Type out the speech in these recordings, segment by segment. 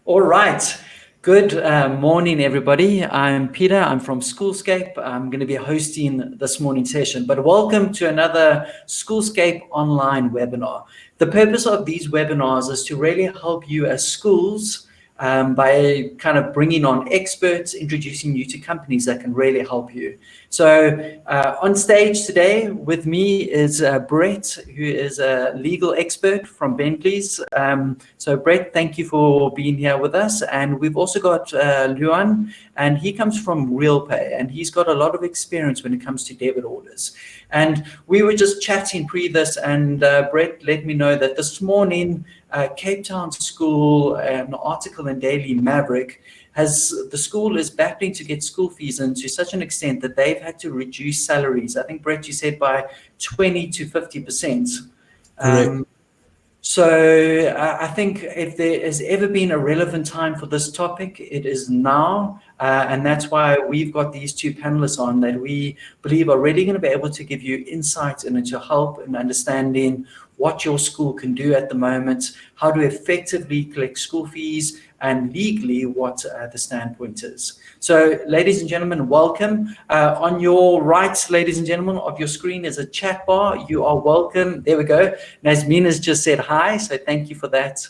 All right. Good morning, everybody. I'm Peter. I'm from Schoolscape. I'm going to be hosting this morning's session, but welcome to another Schoolscape online webinar. The purpose of these webinars is to really help you as schools by kind of bringing on experts, introducing you to companies that can really help you. So on stage today with me is Brett, who is a legal expert from Bentley's. So Brett, thank you for being here with us. And we've also got Luan, and he comes from RealPay, and he's got a lot of experience when it comes to debit orders. And we were just chatting pre this, and Brett let me know that this morning, Cape Town School, an article in Daily Maverick, the school is battling to get school fees in to such an extent that they've had to reduce salaries. I think, Brett, you said by 20 to 50%. So I think if there has ever been a relevant time for this topic, it is now. And that's why we've got these two panelists on that we believe are really going to be able to give you insight and to help in understanding what your school can do at the moment, how to effectively collect school fees, and legally what the standpoint is. So ladies and gentlemen, welcome. On your right, ladies and gentlemen, of your screen is a chat bar. You are welcome. There we go. Nazmin has just said hi, so thank you for that.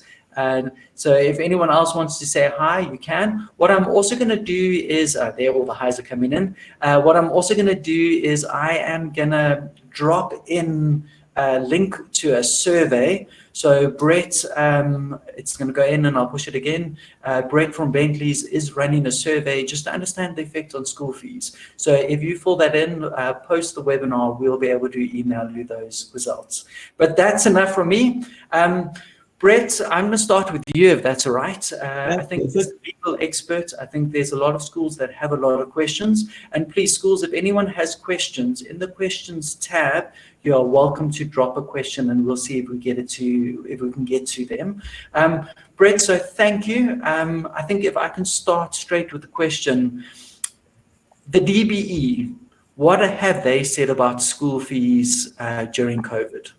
So if anyone else wants to say hi, you can. What I'm also going to do is, there all the highs are coming in. What I'm also going to do is I am going to drop in a link to a survey. So Brett, it's going to go in and I'll push it again. Brett from Bentley's is running a survey just to understand the effect on school fees. So if you fill that in, post the webinar, we'll be able to email you those results. But that's enough from me. Brett, I'm going to start with you, if that's all right. I think as a legal expert, I think there's a lot of schools that have a lot of questions. And please, schools, if anyone has questions, in the questions tab, you are welcome to drop a question, and we'll see if we can get to them. Brett, so thank you. I think if I can start straight with the question, the DBE, what have they said about school fees during COVID?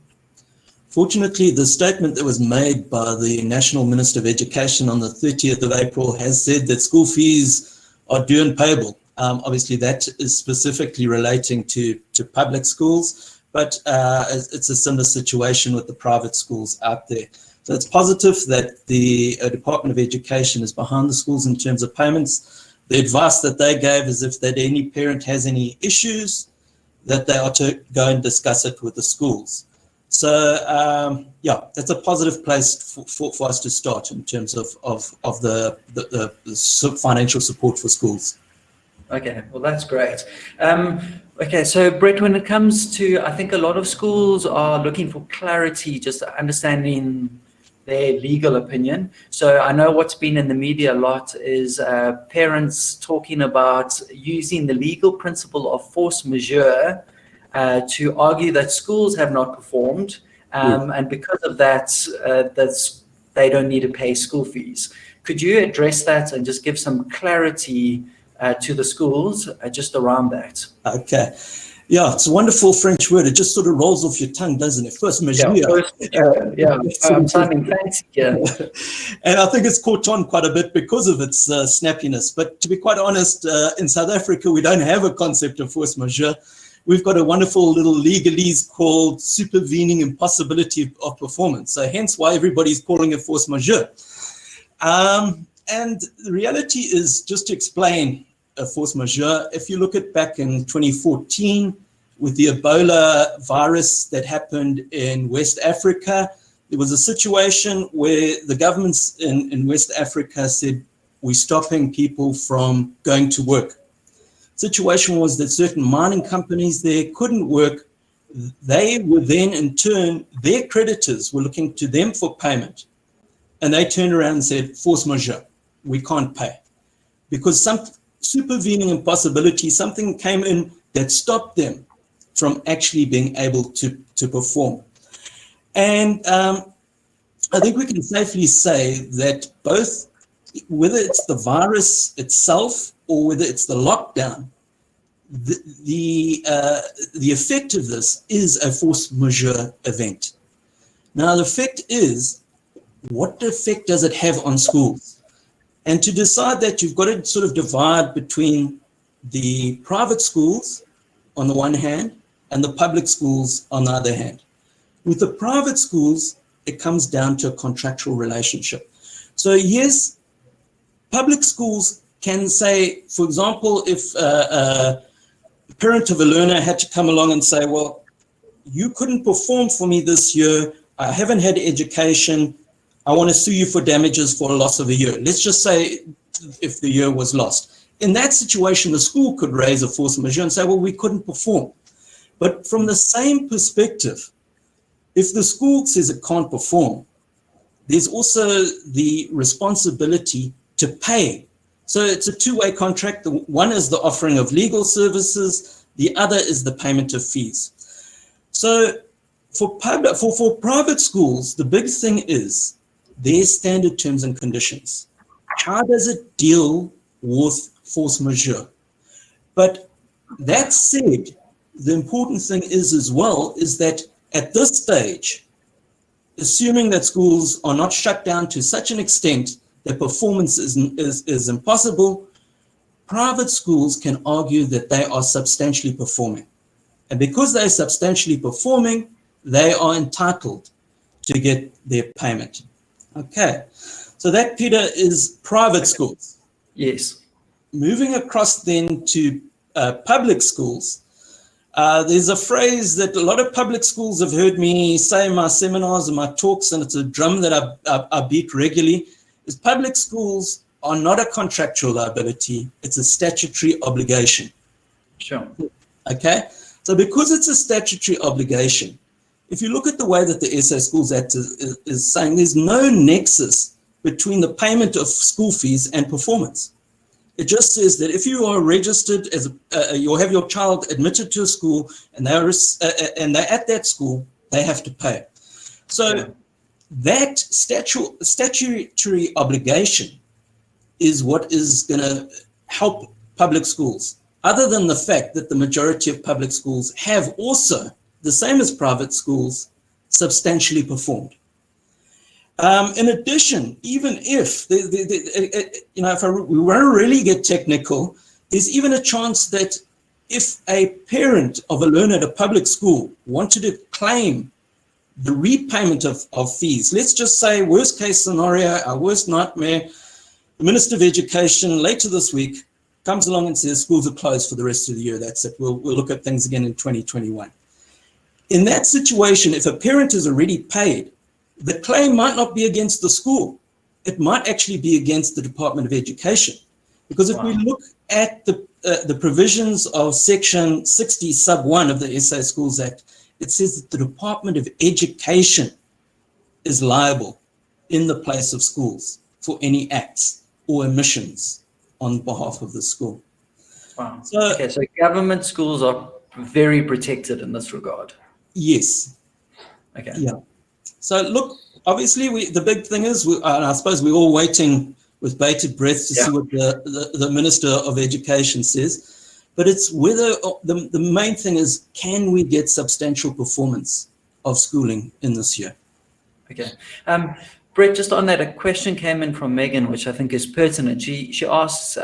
Fortunately, the statement that was made by the National Minister of Education on the 30th of April has said that school fees are due and payable. Obviously, that is specifically relating to public schools, but it's a similar situation with the private schools out there. So it's positive that the Department of Education is behind the schools in terms of payments. The advice that they gave is if that any parent has any issues, that they are to go and discuss it with the schools. So yeah, that's a positive place for us to start in terms of the financial support for schools. Okay, well, that's great. Okay, so Brett, when it comes to, I think a lot of schools are looking for clarity, just understanding their legal opinion. So I know what's been in the media a lot is parents talking about using the legal principle of force majeure to argue that schools have not performed, and because of that, they don't need to pay school fees. Could you address that and just give some clarity to the schools just around that? Okay. Yeah, it's a wonderful French word. It just sort of rolls off your tongue, doesn't it? Force majeure. Yeah, I'm sounding fancy here. And I think it's caught on quite a bit because of its snappiness. But to be quite honest, in South Africa, we don't have a concept of force majeure. We've got a wonderful little legalese called supervening impossibility of performance. So hence why everybody's calling it force majeure. And the reality is, just to explain force majeure, if you look at back in 2014 with the Ebola virus that happened in West Africa, there was a situation where the governments in West Africa said, we're stopping people from going to work. Situation was that certain mining companies there couldn't work. They were then, in turn, their creditors were looking to them for payment. And they turned around and said, force majeure, we can't pay. Because some supervening impossibility, something came in that stopped them from actually being able to perform. And I think we can safely say that both, whether it's the virus itself or whether it's the lockdown, the effect of this is a force majeure event. Now, the effect is, what effect does it have on schools? and to decide that you've got to sort of divide between the private schools on the one hand and the public schools on the other hand. With the private schools, it comes down to a contractual relationship. So yes, public schools can say, for example, if a parent of a learner had to come along and say, well, you couldn't perform for me this year, I haven't had education, I want to sue you for damages for a loss of a year. Let's just say if the year was lost. In that situation, the school could raise a force majeure and say, well, we couldn't perform. But from the same perspective, if the school says it can't perform, there's also the responsibility to pay. So it's a two-way contract. The one is the offering of legal services, the other is the payment of fees. So for private schools, the big thing is their standard terms and conditions. How does it deal with force majeure? But that said, the important thing is as well is that at this stage, assuming that schools are not shut down to such an extent that performance is impossible, private schools can argue that they are substantially performing. And because they're substantially performing, they are entitled to get their payment. Okay, so that, Peter, is private schools. Yes. Moving across then to public schools, there's a phrase that a lot of public schools have heard me say in my seminars and my talks, and it's a drum that I beat regularly, is public schools are not a contractual liability, it's a statutory obligation. Sure. Okay, so because it's a statutory obligation, if you look at the way that the SA Schools Act is saying, there's no nexus between the payment of school fees and performance. It just says that if you are registered as you'll have your child admitted to a school and they're at that school, they have to pay. So yeah, that statutory obligation is what is going to help public schools, other than the fact that the majority of public schools have also, the same as private schools, substantially performed. In addition, even if, if we want to really get technical, there's even a chance that if a parent of a learner at a public school wanted to claim the repayment of fees, let's just say worst case scenario, our worst nightmare, the Minister of Education later this week comes along and says schools are closed for the rest of the year, that's it, we'll look at things again in 2021. In that situation, if a parent is already paid, the claim might not be against the school. It might actually be against the Department of Education. Because if we look at the provisions of Section 60 sub 1 of the SA Schools Act, it says that the Department of Education is liable in the place of schools for any acts or omissions on behalf of the school. Wow. So government schools are very protected in this regard. Yes. Okay. Yeah. So look, obviously the big thing is, and I suppose we're all waiting with bated breath to see what the Minister of Education says, but it's whether the main thing is, can we get substantial performance of schooling in this year? Okay. Brett, just on that, a question came in from Megan, which I think is pertinent. She asks,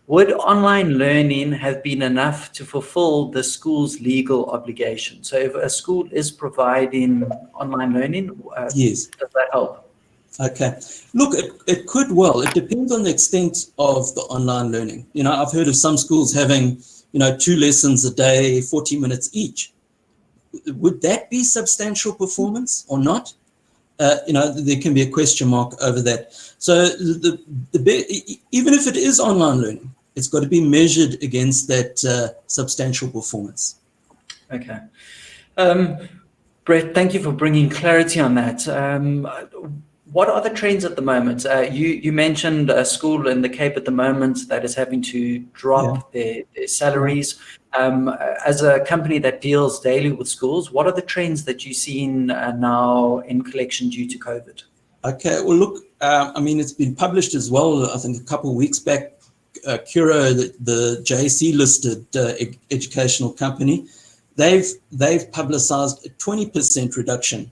would online learning have been enough to fulfill the school's legal obligation? So if a school is providing online learning, yes, does that help? Okay. Look, it could well. It depends on the extent of the online learning. You know, I've heard of some schools having, 2 lessons a day, 40 minutes each. Would that be substantial performance or not? There can be a question mark over that. So even if it is online learning, it's got to be measured against that substantial performance. Okay. Brett, thank you for bringing clarity on that. What are the trends at the moment? You mentioned a school in the Cape at the moment that is having to drop their salaries. As a company that deals daily with schools, what are the trends that you're seeing now in collection due to COVID? Okay, well, look, it's been published as well, I think a couple of weeks back. Curo, the JSE-listed educational company, they've publicized a 20% reduction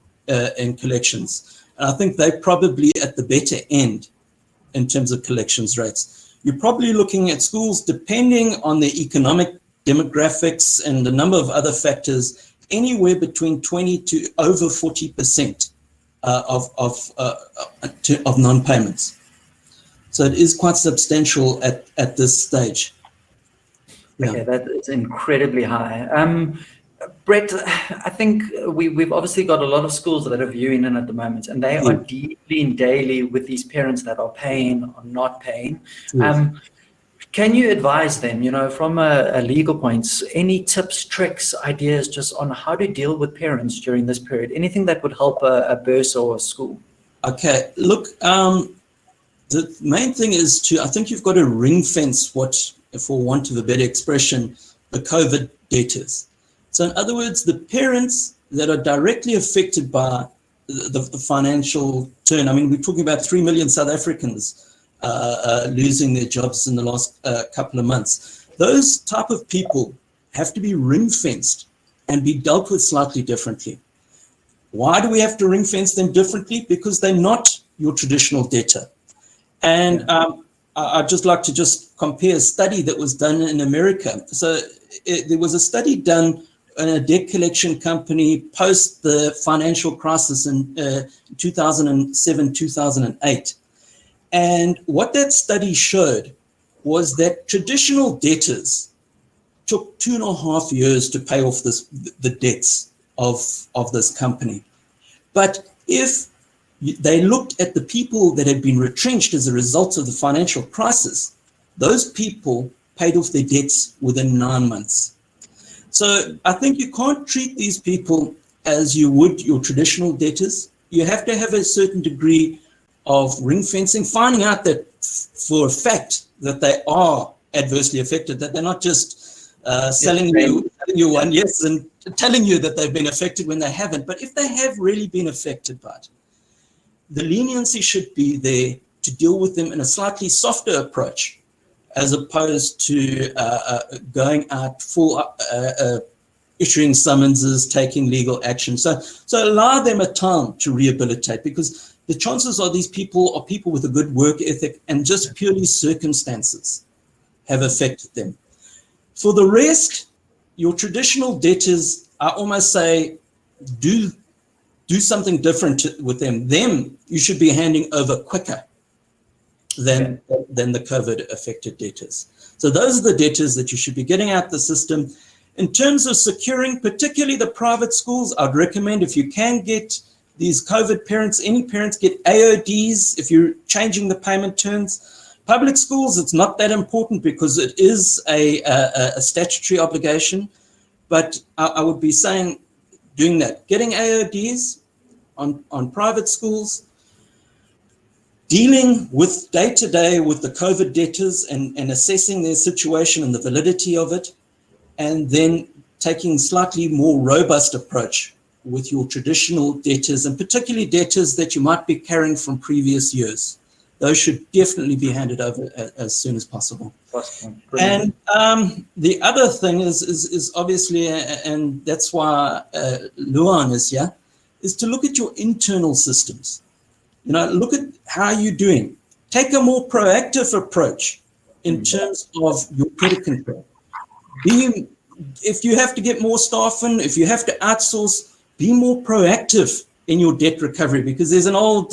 in collections. And I think they're probably at the better end in terms of collections rates. You're probably looking at schools, depending on their economic demographics and a number of other factors, anywhere between 20 to over 40% of non-payments. So it is quite substantial at this stage. Yeah. Okay, that is incredibly high. Brett, I think we've obviously got a lot of schools that are viewing in at the moment, and they are dealing daily with these parents that are paying or not paying. Yes. Can you advise them, from a legal point, any tips, tricks, ideas just on how to deal with parents during this period? Anything that would help a bursar or a school? Okay, look, the main thing is I think you've got to ring fence what, for want of a better expression, the COVID debtors. So in other words, the parents that are directly affected by the financial turn, I mean, we're talking about 3 million South Africans losing their jobs in the last couple of months. Those type of people have to be ring fenced and be dealt with slightly differently. Why do we have to ring fence them differently? Because they're not your traditional debtor. And I'd just like to just compare a study that was done in America. So there was a study done in a debt collection company post the financial crisis in 2007, 2008. And what that study showed was that traditional debtors took 2.5 years to pay off the debts of this company. But if they looked at the people that had been retrenched as a result of the financial crisis, those people paid off their debts within 9 months. So I think you can't treat these people as you would your traditional debtors. You have to have a certain degree of ring fencing, finding out that for a fact that they are adversely affected, that they're not just selling you one, yes, and telling you that they've been affected when they haven't. But if they have really been affected by it, the leniency should be there to deal with them in a slightly softer approach, as opposed to going out full, issuing summonses, taking legal action. So allow them a time to rehabilitate, because the chances are these people are people with a good work ethic, and just purely circumstances have affected them. For the rest, your traditional debtors, I almost say, do something different with them. Them you should be handing over quicker than the COVID affected debtors. So those are the debtors that you should be getting out the system. In terms of securing, particularly the private schools, I'd recommend, if you can get these COVID parents, any parents, get AODs if you're changing the payment terms. Public schools, it's not that important because it is a statutory obligation, but I would be saying doing that. Getting AODs on private schools, dealing with day-to-day with the COVID debtors and assessing their situation and the validity of it, and then taking slightly more robust approach with your traditional debtors, and particularly debtors that you might be carrying from previous years. Those should definitely be handed over as soon as possible. And the other thing is obviously, and that's why Luan is here, is to look at your internal systems. Look at how you're doing. Take a more proactive approach in terms of your credit control. If you have to get more staff in, if you have to outsource, be more proactive in your debt recovery, because there's an old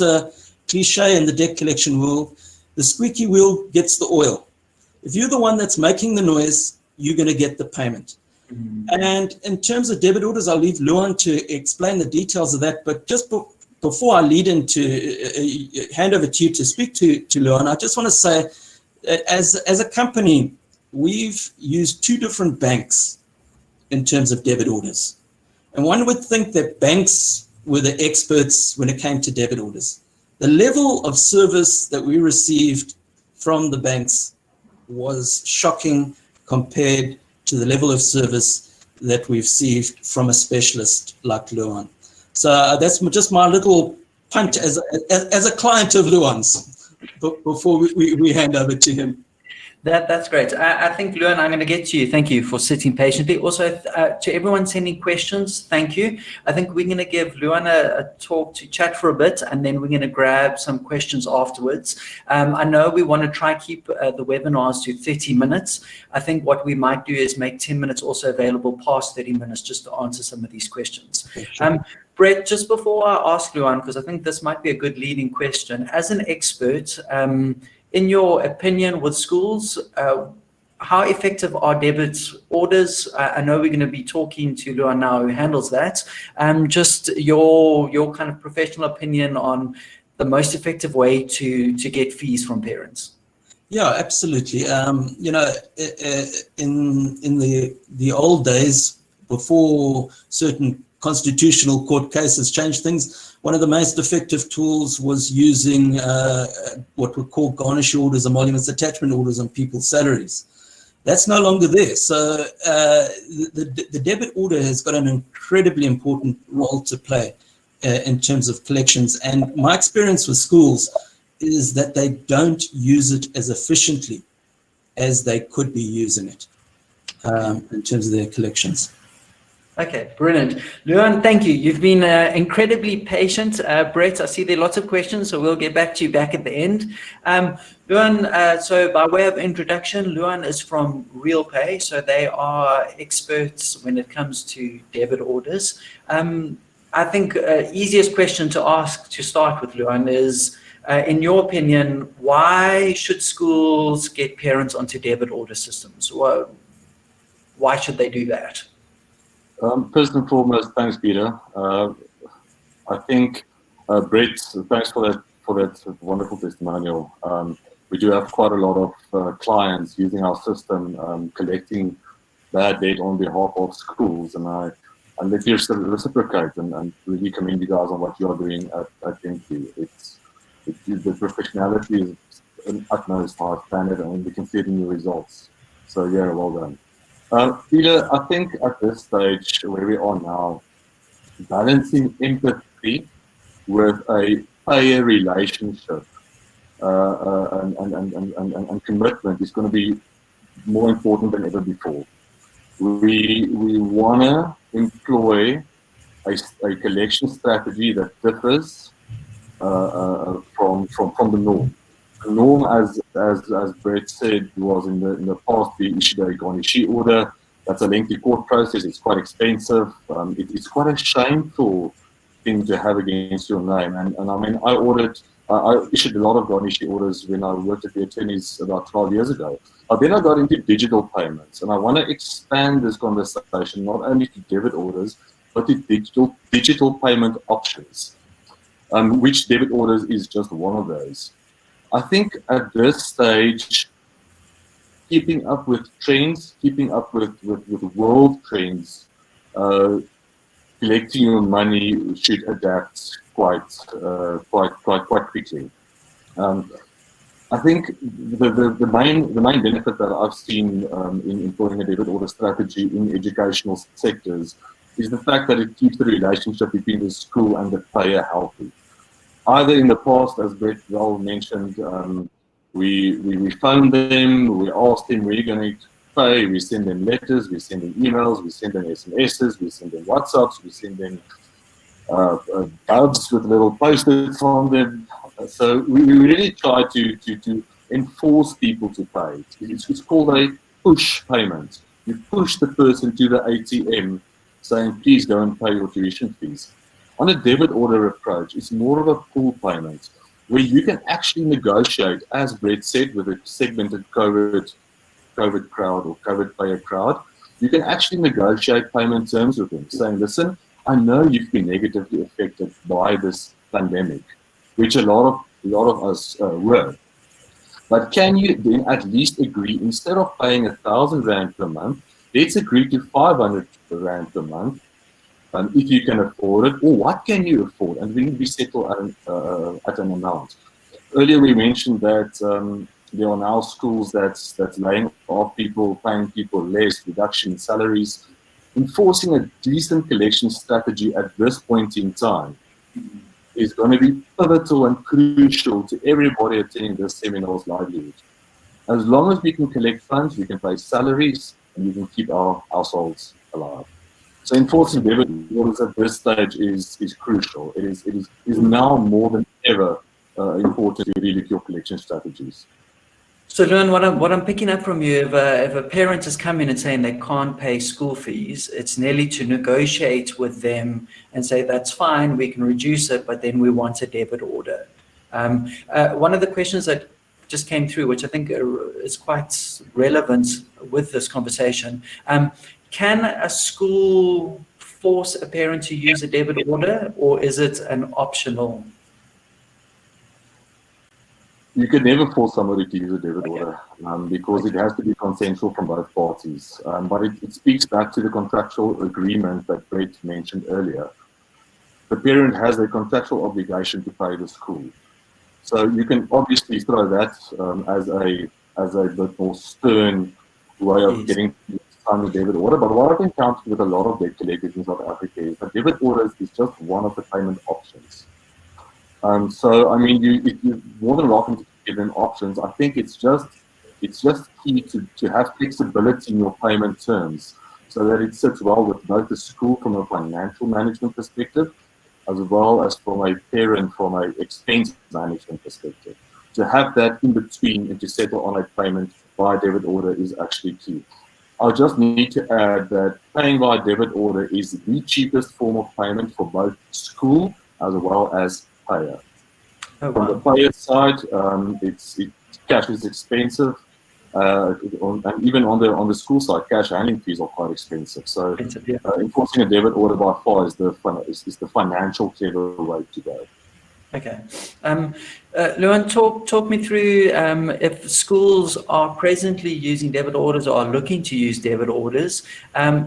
cliche in the debt collection world: the squeaky wheel gets the oil. If you're the one that's making the noise, you're going to get the payment. And in terms of debit orders, I'll leave Luan to explain the details of that. But just before I lead into hand over to you to speak to Luan, I just want to say that as a company, we've used 2 different banks in terms of debit orders. And one would think that banks were the experts when it came to debit orders. The level of service that we received from the banks was shocking compared to the level of service that we've received from a specialist like Luan. So that's just my little punt as a client of Luan's before we hand over to him. That's great. I think, Luan, I'm going to get to you. Thank you for sitting patiently. Also, to everyone sending questions, thank you. I think we're going to give Luan a talk to chat for a bit, and then we're going to grab some questions afterwards. I know we want to try keep the webinars to 30 minutes. I think what we might do is make 10 minutes also available past 30 minutes just to answer some of these questions. Sure. Brett, just before I ask Luan, because I think this might be a good leading question, as an expert, in your opinion, with schools, how effective are debit orders? I know we're going to be talking to Luan now, who handles that. Just your kind of professional opinion on the most effective way to get fees from parents. Yeah, absolutely. You know, in the old days, before certain constitutional court cases changed things, one of the most effective tools was using what were called garnish orders, emoluments, attachment orders on people's salaries. That's no longer there. So the debit order has got an incredibly important role to play in terms of collections. And my experience with schools is that they don't use it as efficiently as they could be using it in terms of their collections. Okay, brilliant. Luan, thank you. You've been incredibly patient. Brett, I see there are lots of questions, so we'll get back to you back at the end. Luan, so by way of introduction, Luan is from RealPay, so they are experts when it comes to debit orders. I think easiest question to ask to start with, Luan, is, in your opinion, why should schools get parents onto debit order systems? Why should they do that? First and foremost, thanks, Peter. I think, Brett, thanks for that wonderful testimonial. We do have quite a lot of clients using our system, collecting bad debt on behalf of schools, and let you reciprocate and really commend you guys on what you are doing at NP. The professionality is an utmost high standard, and we can see it in your results. So yeah, well done. Peter, I think at this stage where we are now, balancing empathy with a payer relationship and commitment is going to be more important than ever before. We want to employ a collection strategy that differs from the norm. The norm, as Brett said, was in the past we issued a garnish order. That's a lengthy court process. It's quite expensive. It's quite a shameful thing to have against your name. And I mean, I issued a lot of garnish orders when I worked at the attorneys about 12 years ago. But then I got into digital payments, and I want to expand this conversation not only to debit orders, but to digital payment options, which debit orders is just one of those. I think at this stage, keeping up with trends, keeping up with world trends, collecting your money should adapt quite quickly. I think the main benefit that I've seen in employing a debit order strategy in educational sectors is the fact that it keeps the relationship between the school and the payer healthy. Either in the past, as Brett well mentioned, we phoned them, we asked them, where are you going to pay? We send them letters, we send them emails, we send them SMSs, we send them WhatsApps, we send them bugs with little post-its on them. So we really try to enforce people to pay. It's called a push payment. You push the person to the ATM saying, please go and pay your tuition fees. On a debit order approach, it's more of a pull payment where you can actually negotiate, as Brett said, with a segmented COVID crowd or COVID payer crowd. You can actually negotiate payment terms with them, saying, listen, I know you've been negatively affected by this pandemic, which a lot of us were. But can you then at least agree, instead of paying 1,000 Rand per month, let's agree to 500 Rand per month, if you can afford it, or what can you afford, and then we settle at an amount. Earlier we mentioned that there are now schools that's laying off people, paying people less, reduction in salaries. Enforcing a decent collection strategy at this point in time is going to be pivotal and crucial to everybody attending this seminar's livelihood. As long as we can collect funds, we can pay salaries, and we can keep our households alive. So enforcing debit orders at this stage is crucial. It is now more than ever important to relook your collection strategies. So, Leon, what I'm picking up from you, if a parent is coming and saying they can't pay school fees, it's nearly to negotiate with them and say, that's fine, we can reduce it, but then we want a debit order. One of the questions that just came through, which I think is quite relevant with this conversation, can a school force a parent to use a debit order, or is it an optional? You can never force somebody to use a debit order because it has to be consensual from both parties. But it speaks back to the contractual agreement that Brett mentioned earlier. The parent has a contractual obligation to pay the school. So you can obviously throw that as a bit more stern way of getting to sign a debit order. But what I've encountered with a lot of debt collectors in South Africa is that debit orders is just one of the payment options. So I mean, you're more than welcome to give them options. I think it's just key to have flexibility in your payment terms, so that it sits well with both the school from a financial management perspective, as well as from a parent from an expense management perspective. To have that in between and to settle on a payment by debit order is actually key. I just need to add that paying by debit order is the cheapest form of payment for both school as well as payer. Oh, wow. From the payer side, cash is expensive, and even on the school side, cash handling fees are quite expensive. So enforcing a debit order by far is the financial clever way to go. Okay. Luan, talk me through if schools are presently using debit orders or are looking to use debit orders,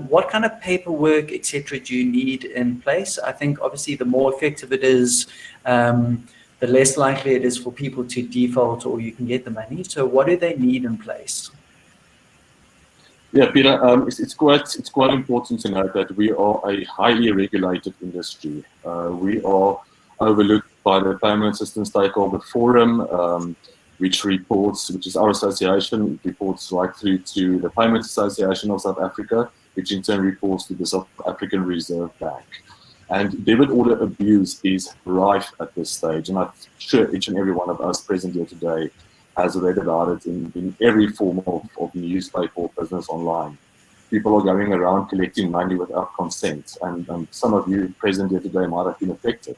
what kind of paperwork, etc., do you need in place? I think obviously the more effective it is, the less likely it is for people to default or you can get the money. So what do they need in place? Yeah, Peter, it's quite important to note that we are a highly regulated industry. We are overlooked by the Payment System Stakeholder Forum, which is our association, it reports right through to the Payment Association of South Africa, which in turn reports to the South African Reserve Bank. And debit order abuse is rife at this stage, and I'm sure each and every one of us present here today has read about it in every form of newspaper or business online. People are going around collecting money without consent, and some of you present here today might have been affected.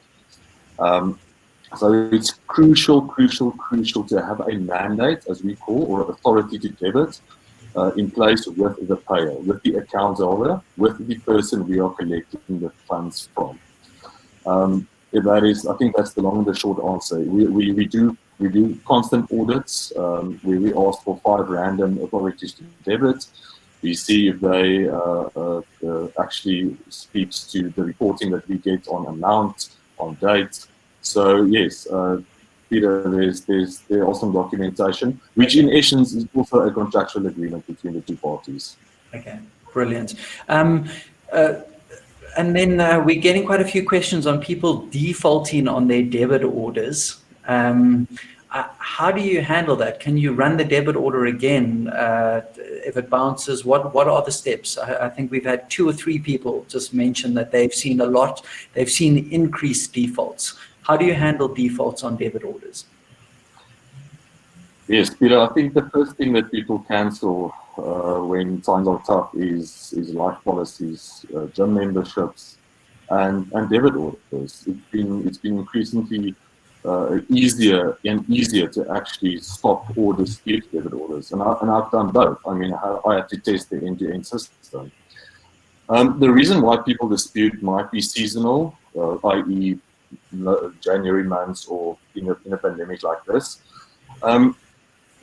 So it's crucial to have a mandate, as we call, or authority to debit, in place with the payer, with the account holder, with the person we are collecting the funds from. I think that's the long and the short answer. We do constant audits where we ask for 5 random authorities to debit. We see if they actually speaks to the reporting that we get on amount, on date. So yes, Peter, there are some documentation, which in essence is also a contractual agreement between the two parties. Okay, brilliant. And then we're getting quite a few questions on people defaulting on their debit orders. How do you handle that? Can you run the debit order again if it bounces? What are the steps? I think we've had 2 or 3 people just mention that they've seen increased defaults. How do you handle defaults on debit orders? Yes, Peter, I think the first thing that people cancel when times are tough is life policies, gym memberships, and debit orders. It's been increasingly easier and easier to actually stop or dispute debit orders, and I've done both. I mean, I had to test the end-to-end system. The reason why people dispute might be seasonal, i.e., January months or in a pandemic like this.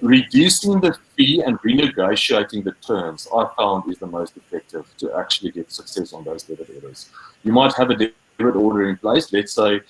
Reducing the fee and renegotiating the terms, I found, is the most effective to actually get success on those debit orders. You might have a debit order in place. Let's say,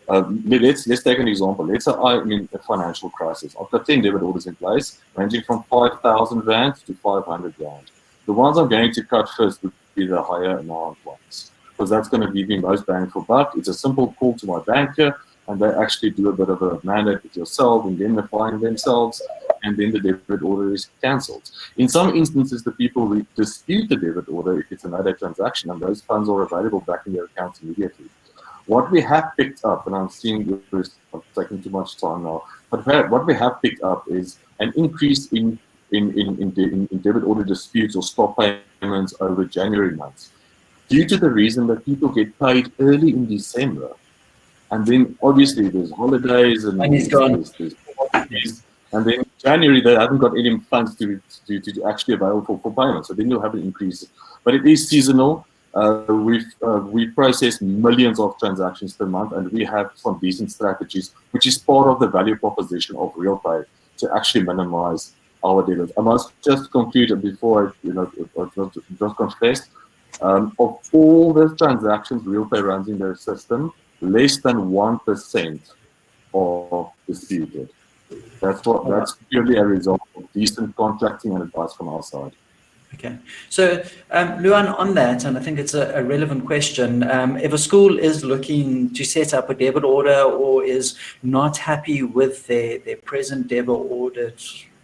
let's take an example. Let's say I'm in a financial crisis. I've got 10 debit orders in place, ranging from 5,000 rand to 500 rand. The ones I'm going to cut first would be the higher amount ones, because that's going to give me most bang for buck. It's a simple call to my banker, and they actually do a bit of a mandate with yourself, indemnifying themselves, and then the debit order is cancelled. In some instances, the people dispute the debit order if it's a no-day transaction, and those funds are available back in their accounts immediately. What we have picked up, and I'm seeing I'm taking too much time now, but what we have picked up is an increase in debit order disputes or stop payments over January months, due to the reason that people get paid early in December. And then obviously there's holidays and there's and then January they haven't got any funds to actually available for payment. So then you'll have an increase. But it is seasonal. We process millions of transactions per month, and we have some decent strategies, which is part of the value proposition of RealPay, to actually minimize our debits. I must just conclude before I just confess, of all the transactions RealPay runs in their system, less than 1% are disputed. That's purely a result of decent contracting and advice from our side. Okay, so Luan, on that, and I think it's a relevant question, if a school is looking to set up a debit order or is not happy with their present debit order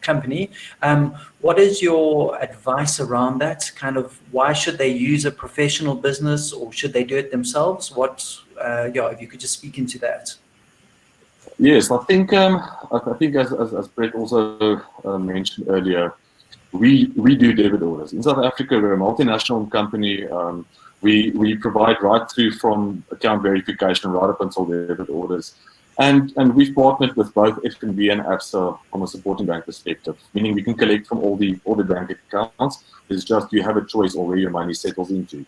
company, what is your advice around that? Kind of why should they use a professional business, or should they do it themselves? If you could just speak into that. Yes, I think as Brett also mentioned earlier, we do debit orders. In South Africa, we're a multinational company. We provide right through from account verification right up until debit orders. And we've partnered with both FNB and ABSA from a supporting bank perspective, meaning we can collect from all the bank accounts. It's just you have a choice of where your money settles into.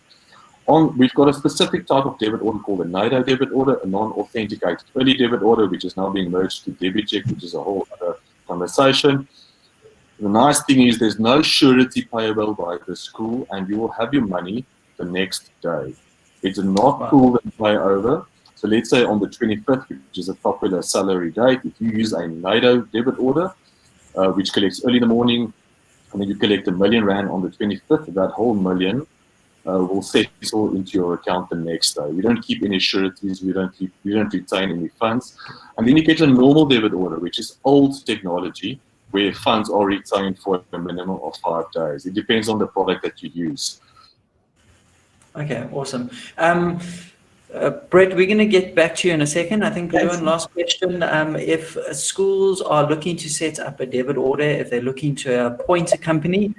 We've got a specific type of debit order called a NIDO debit order, a non-authenticated early debit order, which is now being merged to Debit Check, which is a whole other conversation. The nice thing is there's no surety payable by the school, and you will have your money the next day. It's not pool and pay over. So let's say on the 25th, which is a popular salary date, if you use a NIDO debit order, which collects early in the morning, and then you collect R1 million on the 25th, that whole million will settle into your account the next day. We don't keep any sureties, we don't retain any funds. And then you get a normal debit order, which is old technology, where funds are retained for a minimum of 5 days. It depends on the product that you use. Okay, awesome. Brett, we're going to get back to you in a second. I think one last question. If schools are looking to set up a debit order, if they're looking to appoint a company,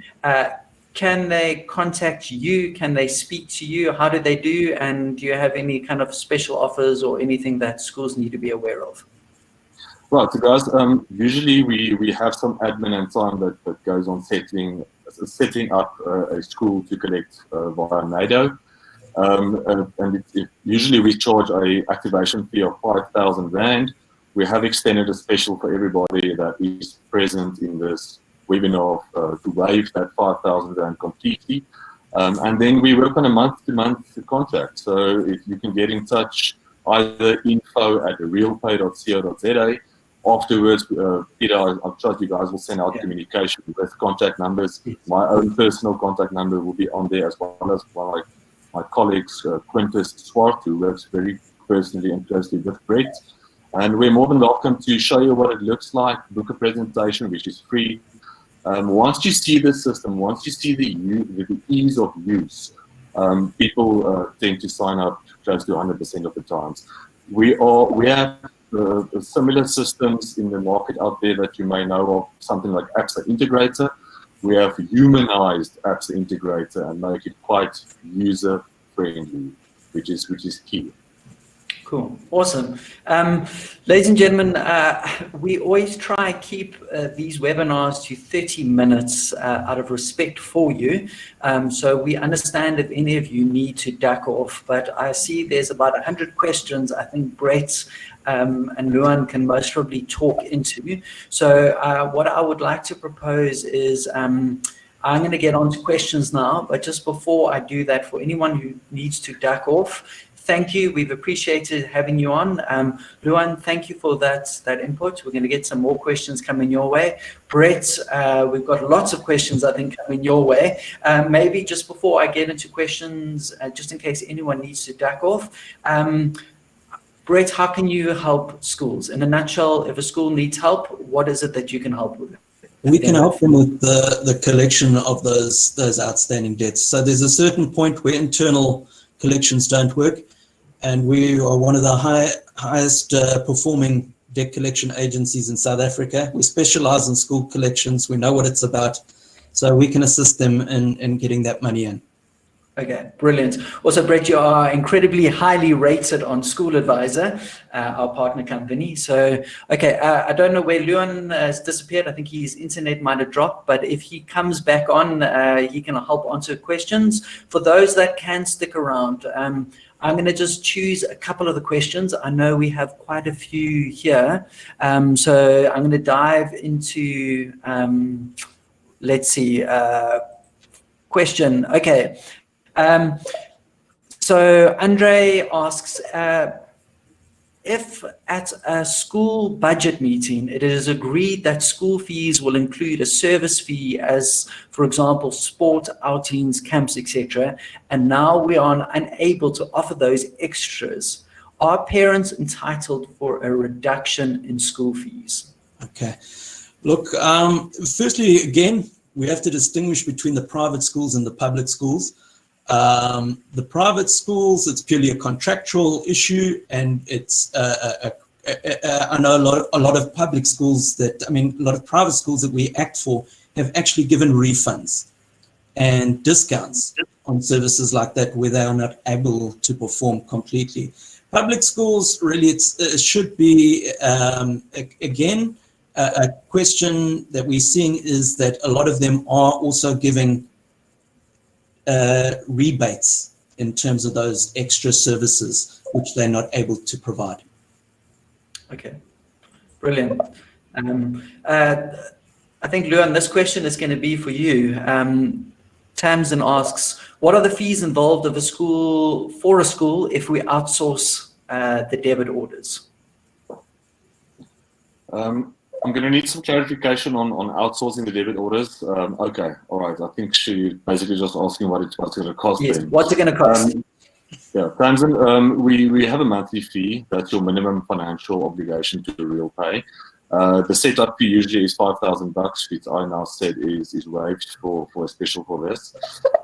can they contact you? Can they speak to you? How do they do? And do you have any kind of special offers or anything that schools need to be aware of? Right, so guys, usually we have some admin and time that goes on setting up a school to collect via NIDO. And usually we charge a activation fee of 5,000 Rand. We have extended a special for everybody that is present in this webinar to waive that 5,000 Rand completely. And then we work on a month-to-month contract. So if you can get in touch, either info@realpay.co.za. Afterwards, Peter, I'm sure you guys will send out communication with contact numbers. My own personal contact number will be on there, as well as my colleagues, Quintus Swart, who works very personally and closely with Brett. And we're more than welcome to show you what it looks like, book a presentation, which is free. Once you see the system, once you see the ease of use, people tend to sign up close to 100% of the times. We have similar systems in the market out there that you may know of, something like ABSA Integrator. We have humanized ABSA Integrator and make it quite user-friendly, which is key. Cool. Awesome. Ladies and gentlemen, we always try and keep these webinars to 30 minutes out of respect for you. So we understand if any of you need to duck off, but I see there's about 100 questions I think Brett and Luan can most probably talk into. So what I would like to propose is I'm going to get on to questions now, but just before I do that, for anyone who needs to duck off, thank you. We've appreciated having you on. Luan, thank you for that input. We're going to get some more questions coming your way. Brett, we've got lots of questions, I think, coming your way. Maybe just before I get into questions, just in case anyone needs to duck off, Brett, how can you help schools? In a nutshell, if a school needs help, what is it that you can help with? We can help them with the collection of those outstanding debts. So there's a certain point where internal collections don't work, and we are one of the highest performing debt collection agencies in South Africa. We specialize in school collections. We know what it's about, so we can assist them in getting that money in. Okay, brilliant. Also, Brett, you are incredibly highly rated on School Advisor, our partner company. So, okay, I don't know where Leon has disappeared. I think his internet might have dropped, but if he comes back on, he can help answer questions. For those that can stick around, I'm going to just choose a couple of the questions. I know we have quite a few here. So I'm going to dive into, let's see, question. Okay. So Andre asks, if at a school budget meeting, it is agreed that school fees will include a service fee as, for example, sport, outings, camps, etc., and now we are unable to offer those extras, are parents entitled for a reduction in school fees? Okay. Look, firstly, again, we have to distinguish between the private schools and the public schools. The private schools, it's purely a contractual issue, and it's I know a lot of public schools a lot of private schools that we act for have actually given refunds and discounts on services like that where they are not able to perform completely. Public schools, really, it should be, again, a question that we're seeing is that a lot of them are also giving rebates in terms of those extra services which they're not able to provide. Okay, brilliant. I think, Leon, this question is going to be for you. Tamsin asks, what are the fees involved of a school if we outsource the debit orders? I'm going to need some clarification on outsourcing the debit orders. Okay, all right. I think she basically just asking what's going to cost. Yes, them. what's it going to cost? Yeah, Tamsin, we have a monthly fee. That's your minimum financial obligation to real pay. The setup fee usually is $5,000, which I now said is waived for especially for this.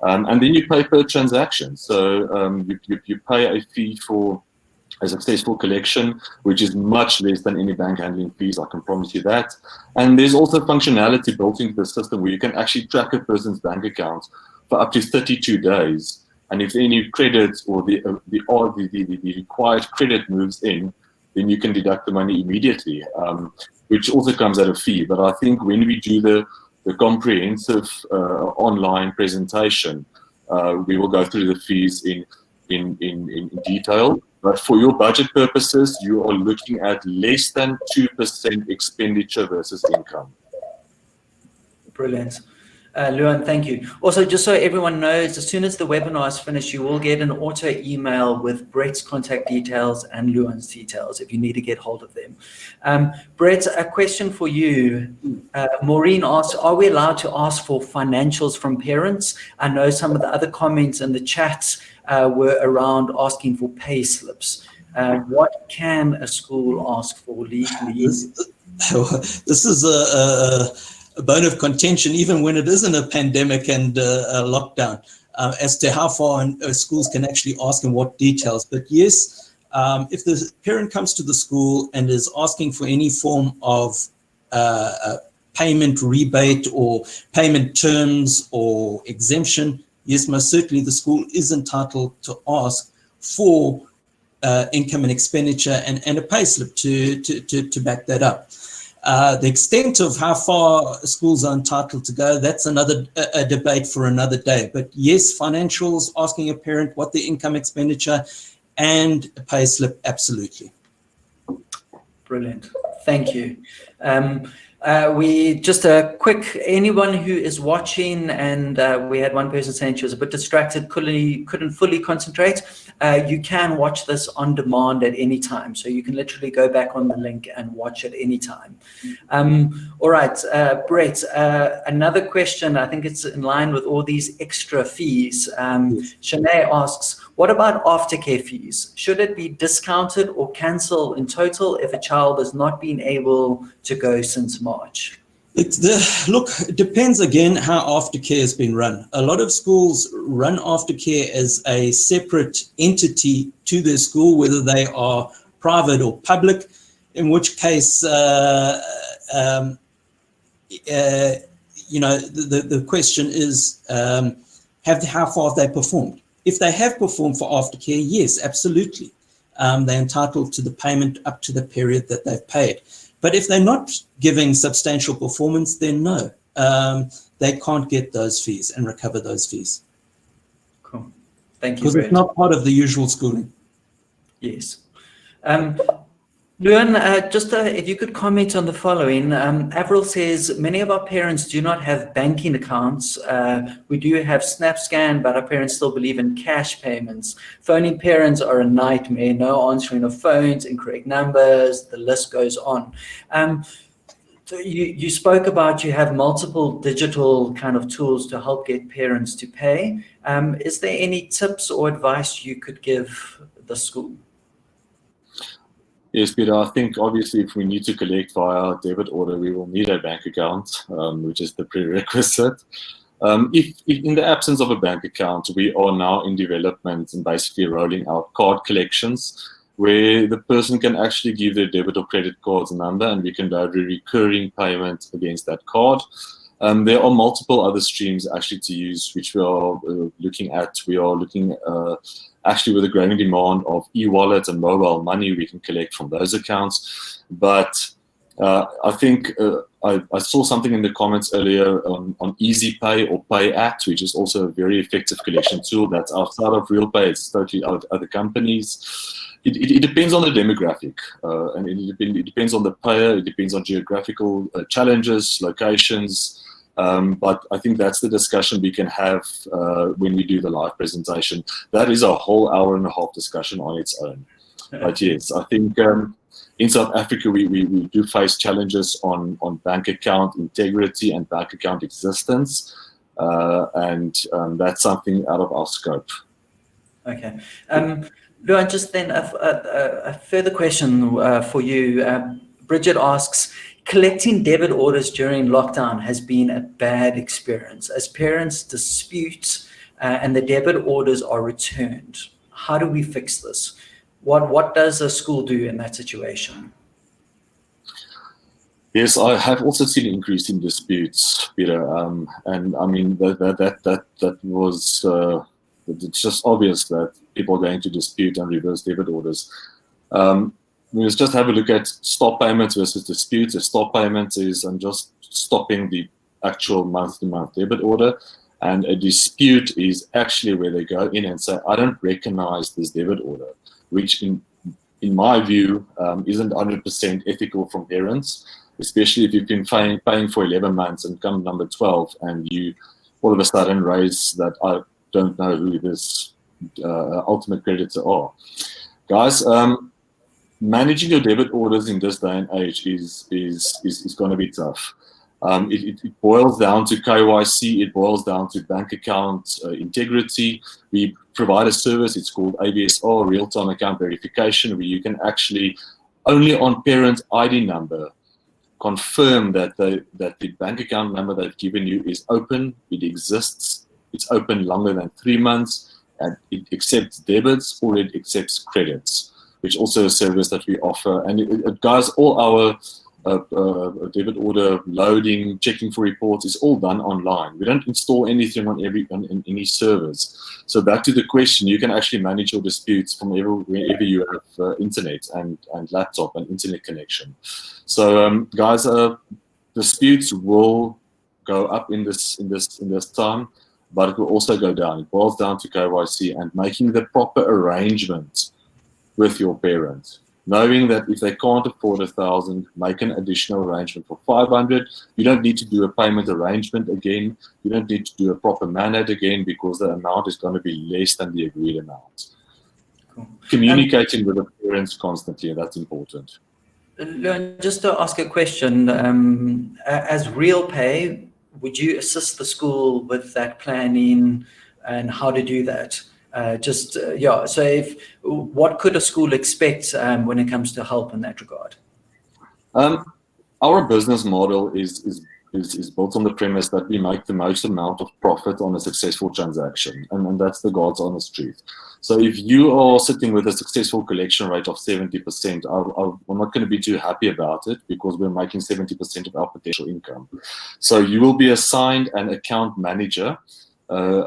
And then you pay per transaction. So you pay a fee for a successful collection, which is much less than any bank handling fees, I can promise you that. And there's also functionality built into the system where you can actually track a person's bank account for up to 32 days. And if any credit or the required credit moves in, then you can deduct the money immediately, which also comes at a fee. But I think when we do the comprehensive online presentation, we will go through the fees in detail. But for your budget purposes, you are looking at less than 2% expenditure versus income. Brilliant. Luan, thank you. Also, just so everyone knows, as soon as the webinar is finished, you will get an auto email with Brett's contact details and Luan's details if you need to get hold of them. Brett, a question for you. Maureen asks, are we allowed to ask for financials from parents? I know some of the other comments in the chat were around asking for pay slips. What can a school ask for legally? This is a bone of contention, even when it isn't a pandemic and a lockdown, as to how far schools can actually ask and what details. But yes, if the parent comes to the school and is asking for any form of payment rebate or payment terms or exemption, yes, most certainly the school is entitled to ask for income and expenditure and a pay slip to back that up. The extent of how far schools are entitled to go, that's another debate for another day. But yes, financials, asking a parent what their income expenditure and a pay slip, absolutely. Brilliant. Thank you. We just a quick, anyone who is watching, and we had one person saying she was a bit distracted, couldn't fully concentrate. You can watch this on demand at any time. So you can literally go back on the link and watch at any time. All right, Brett, another question, I think it's in line with all these extra fees. Shanae asks, what about aftercare fees? Should it be discounted or cancelled in total if a child has not been able to go since March? Look, it depends again how aftercare has been run. A lot of schools run aftercare as a separate entity to their school, whether they are private or public, in which case, the question is, how far have they performed? If they have performed for aftercare, yes, absolutely. They're entitled to the payment up to the period that they've paid. But if they're not giving substantial performance, then no, they can't get those fees and recover those fees. Cool. Thank you, because it's not part of the usual schooling. Yes. Luan, if you could comment on the following. Avril says, many of our parents do not have banking accounts. We do have SnapScan, but our parents still believe in cash payments. Phoning parents are a nightmare. No answering of phones, incorrect numbers, the list goes on. So you spoke about you have multiple digital kind of tools to help get parents to pay. Is there any tips or advice you could give the school? Yes, Peter, I think obviously if we need to collect via debit order, we will need a bank account, which is the prerequisite. If in the absence of a bank account, we are now in development and basically rolling out card collections where the person can actually give their debit or credit card's number and we can do a recurring payment against that card. There are multiple other streams actually to use, which we are looking at. We are looking actually with a growing demand of e-wallet and mobile money, we can collect from those accounts. But I think I saw something in the comments earlier on Easy Pay or Pay At, which is also a very effective collection tool that's outside of RealPay. It's totally other companies. It depends on the demographic, and it depends on the payer. It depends on geographical challenges, locations. But I think that's the discussion we can have when we do the live presentation. That is a whole hour and a half discussion on its own. But yes, I think in South Africa, we do face challenges on bank account integrity and bank account existence. And that's something out of our scope. Okay. Luan, just then a further question for you. Bridget asks, collecting debit orders during lockdown has been a bad experience. As parents dispute and the debit orders are returned, how do we fix this? What does a school do in that situation? Yes, I have also seen an increase in disputes, Peter, and I mean that was it's just obvious that people are going to dispute and reverse debit orders. Let's just have a look at stop payments versus disputes. A stop payment is I'm just stopping the actual month-to-month debit order, and a dispute is actually where they go in and say, I don't recognize this debit order, which in my view isn't 100% ethical from parents, especially if you've been paying for 11 months and come number 12 and you all of a sudden raise that I don't know who this ultimate creditor are. Guys, managing your debit orders in this day and age is going to be tough. It boils down to KYC. It boils down to bank account integrity. We provide a service. It's called ABSR, real-time account verification, where you can actually only on parent ID number confirm that the bank account number they've given you is open. It exists. It's open longer than 3 months, and it accepts debits or it accepts credits, which also a service that we offer. And it guys, all our debit order loading, checking for reports is all done online. We don't install anything on any servers. So back to the question, you can actually manage your disputes from wherever you have internet and laptop and internet connection. So guys, disputes will go up in this time, but it will also go down. It boils down to KYC and making the proper arrangements with your parents, knowing that if they can't afford 1,000, make an additional arrangement for 500. You don't need to do a payment arrangement again. You don't need to do a proper manage again because the amount is going to be less than the agreed amount. Cool. Communicating with the parents constantly, that's important. Just to ask a question, as RealPay, would you assist the school with that planning and how to do that? So what could a school expect when it comes to help in that regard? Our business model is is built on the premise that we make the most amount of profit on a successful transaction, and that's the God's honest truth. So if you are sitting with a successful collection rate of 70%, I'm not going to be too happy about it, because we're making 70% of our potential income. So you will be assigned an account manager,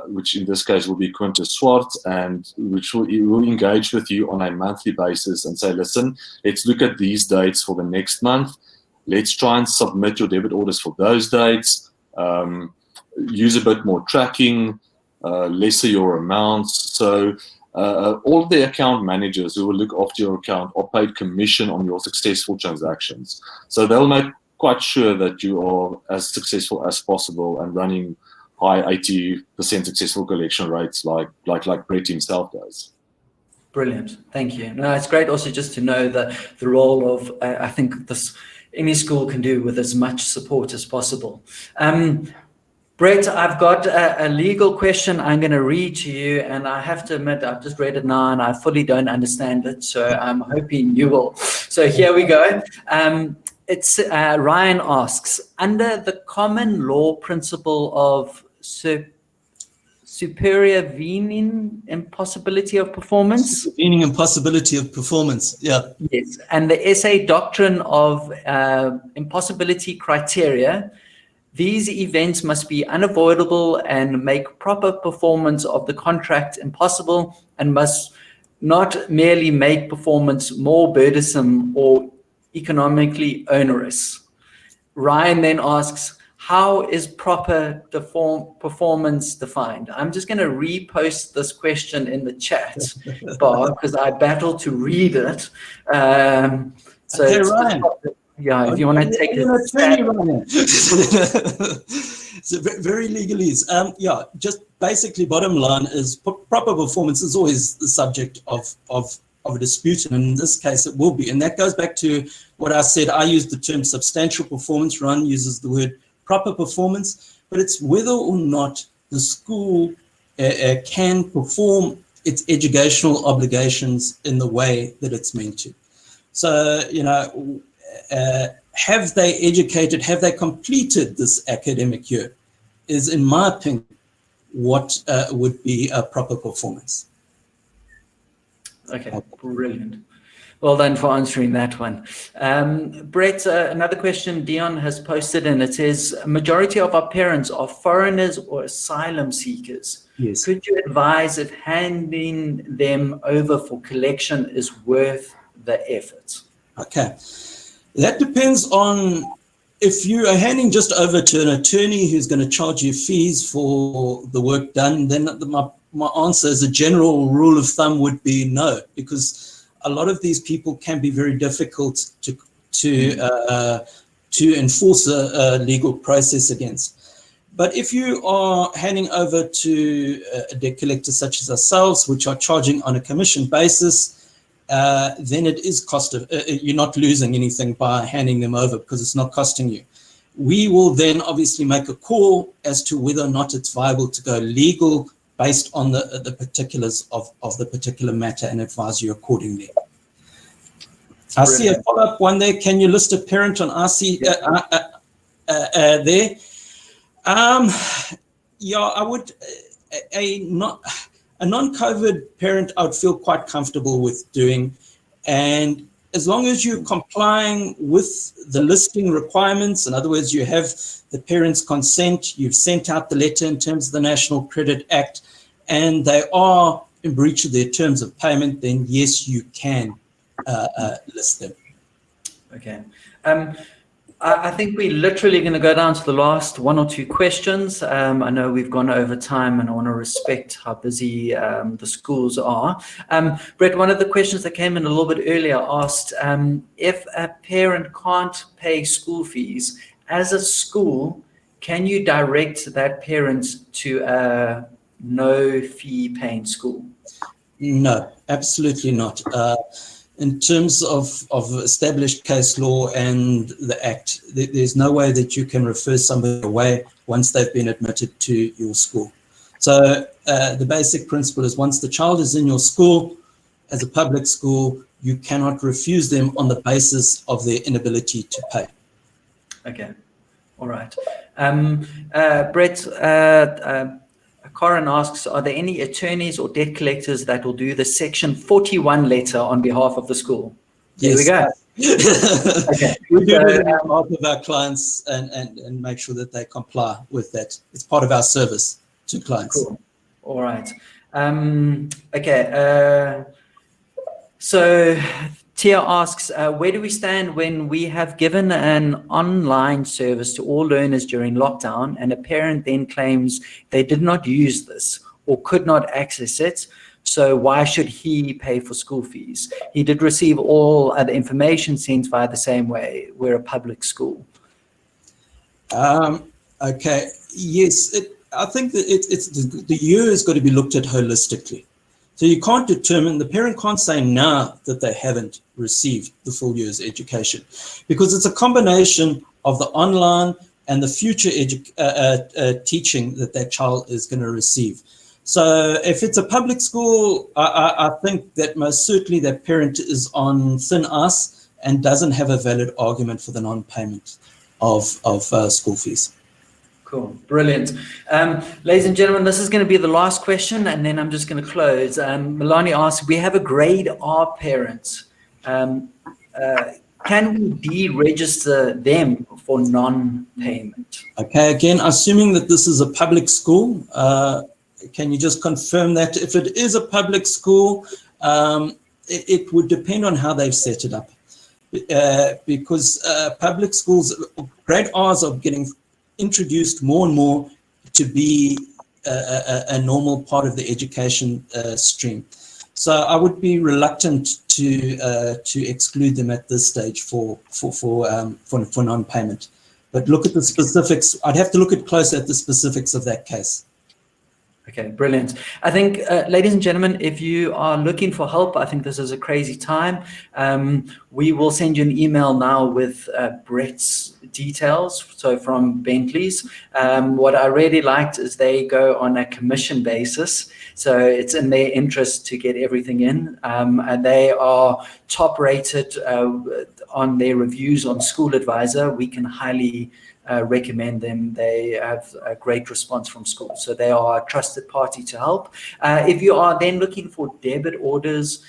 which in this case will be Quintus Swart, and which will engage with you on a monthly basis and say, listen, let's look at these dates for the next month. Let's try and submit your debit orders for those dates. Use a bit more tracking, lesser your amounts. So all of the account managers who will look after your account are paid commission on your successful transactions. So they'll make quite sure that you are as successful as possible and running high 80% successful collection rates like Brett himself does. Brilliant. Thank you. No, it's great also just to know the role of, I think any school can do with as much support as possible. Brett, I've got a legal question I'm going to read to you, and I have to admit, I've just read it now and I fully don't understand it, so I'm hoping you will. So here we go. It's Ryan asks, under the common law principle of supervening impossibility of performance. Supervening impossibility of performance, yeah. Yes, and the SA doctrine of impossibility criteria, these events must be unavoidable and make proper performance of the contract impossible, and must not merely make performance more burdensome or economically onerous. Ryan then asks, how is proper performance defined? I'm just going to repost this question in the chat bar because I battled to read it. So okay, Ryan. Yeah, if you want to take it. So very legalese. Yeah, just basically bottom line is proper performance is always the subject of a dispute, and in this case it will be. And that goes back to what I said. I use the term substantial performance. Ron uses the word proper performance, but it's whether or not the school can perform its educational obligations in the way that it's meant to. So, you know, have they educated, have they completed this academic year, is, in my opinion, what would be a proper performance. Okay, brilliant. Well done for answering that one. Brett, another question Dion has posted, and it says, a majority of our parents are foreigners or asylum seekers. Yes. Could you advise if handing them over for collection is worth the effort? Okay. That depends on if you are handing just over to an attorney who's going to charge you fees for the work done, then my answer as a general rule of thumb would be no, because a lot of these people can be very difficult to enforce a legal process against. But if you are handing over to a debt collector such as ourselves, which are charging on a commission basis, then it is you're not losing anything by handing them over because it's not costing you. We will then obviously make a call as to whether or not it's viable to go legal based on the particulars of the particular matter and advise you accordingly. I see a follow-up one there. Can you list a parent on RC there? Yeah, I would. A non-COVID parent, I would feel quite comfortable with doing, and as long as you're complying with the listing requirements, in other words, you have the parents' consent, you've sent out the letter in terms of the National Credit Act, and they are in breach of their terms of payment, then yes, you can list them. Okay. I think we're literally going to go down to the last one or two questions. I know we've gone over time and I want to respect how busy the schools are. Brett, one of the questions that came in a little bit earlier asked, if a parent can't pay school fees, as a school, can you direct that parent to a no fee paying school? No, absolutely not. In terms of established case law and the Act, there's no way that you can refer somebody away once they've been admitted to your school. So the basic principle is once the child is in your school, as a public school, you cannot refuse them on the basis of their inability to pay. Okay. All right. Brett, Corin asks, are there any attorneys or debt collectors that will do the Section 41 letter on behalf of the school? There we go. Okay. We do it on behalf of our clients and make sure that they comply with that. It's part of our service to clients. Cool. All right. Okay. So Tia asks, where do we stand when we have given an online service to all learners during lockdown and a parent then claims they did not use this or could not access it? So why should he pay for school fees? He did receive all the information sent via the same way. We're a public school. Okay. Yes. I think that the year has got to be looked at holistically. So you can't determine, the parent can't say now that they haven't received the full year's education, because it's a combination of the online and the future teaching that child is going to receive. So if it's a public school, I think that most certainly that parent is on thin ice and doesn't have a valid argument for the non-payment of school fees. Cool. Brilliant. Ladies and gentlemen, this is going to be the last question, and then I'm just going to close. Milani asks, we have a grade R parent. Can we deregister them for non-payment? Okay, again, assuming that this is a public school, can you just confirm that? If it is a public school, it would depend on how they've set it up. Because public schools, grade R's are getting introduced more and more to be a normal part of the education stream. So I would be reluctant to exclude them at this stage for non-payment. But look at the specifics. I'd have to look closer at the specifics of that case. Okay, brilliant. I think, ladies and gentlemen, if you are looking for help, I think this is a crazy time. We will send you an email now with Brett's details, so from Bentley's. What I really liked is they go on a commission basis, so it's in their interest to get everything in. And they are top rated on their reviews on School Advisor. We can highly recommend them. They have a great response from school, so they are a trusted party to help. If you are then looking for debit orders,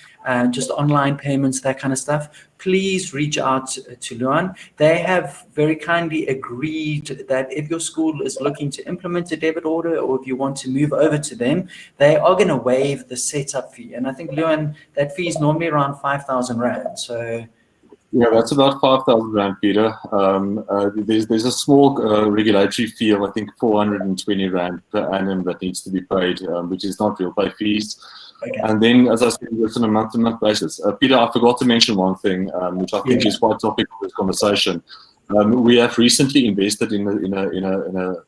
just online payments, that kind of stuff, please reach out to Luan. They have very kindly agreed that if your school is looking to implement a debit order, or if you want to move over to them, they are going to waive the setup fee. And I think, Luan, that fee is normally around 5,000 Rand. So yeah, that's about 5,000 Rand, Peter. There's a small regulatory fee of, I think, 420 Rand per annum that needs to be paid, which is not real pay fees. Okay. And then, as I said, it's on a month-to-month basis. Peter, I forgot to mention one thing, which I think is quite topical of this conversation. We have recently invested in a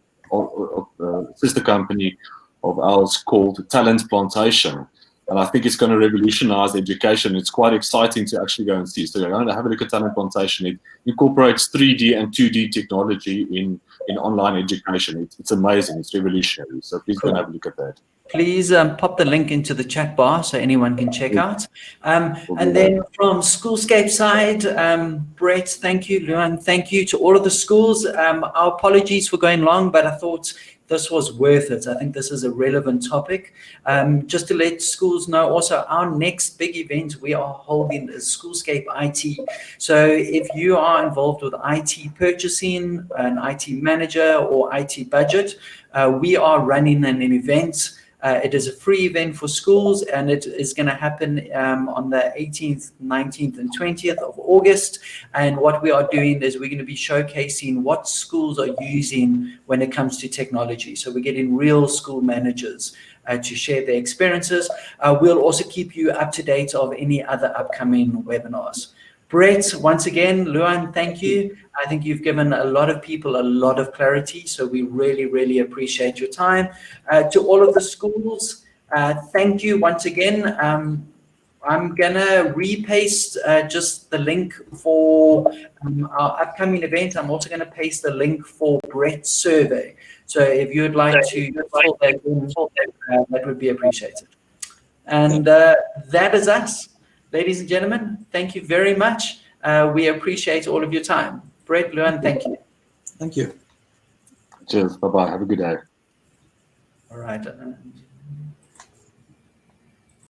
sister company of ours called Talent Plantation. And I think it's going to revolutionize education. It's quite exciting to actually go and see. So you're going to have a look at Talent Plantation. It incorporates 3D and 2D technology in online education. It's amazing. It's revolutionary. So please go and have a look at that. Please pop the link into the chat bar so anyone can check out. And then from Schoolscape side, Brett, thank you. Luan, thank you to all of the schools. Our apologies for going long, but I thought this was worth it. I think this is a relevant topic. Just to let schools know also, our next big event we are holding is Schoolscape IT. So if you are involved with IT purchasing, an IT manager or IT budget, we are running an event. It is a free event for schools, and it is going to happen on the 18th, 19th, and 20th of August. And what we are doing is we're going to be showcasing what schools are using when it comes to technology. So we're getting real school managers to share their experiences. We'll also keep you up to date of any other upcoming webinars. Brett, once again, Luan, thank you. I think you've given a lot of people a lot of clarity, so we really, really appreciate your time. To all of the schools, thank you once again. I'm going to repaste just the link for our upcoming event. I'm also going to paste the link for Brett's survey. So if you'd like to fill that in, that would be appreciated. And that is us. Ladies and gentlemen, thank you very much. We appreciate all of your time. Brett, Luan, thank you. Thank you. Cheers. Bye bye. Have a good day. All right.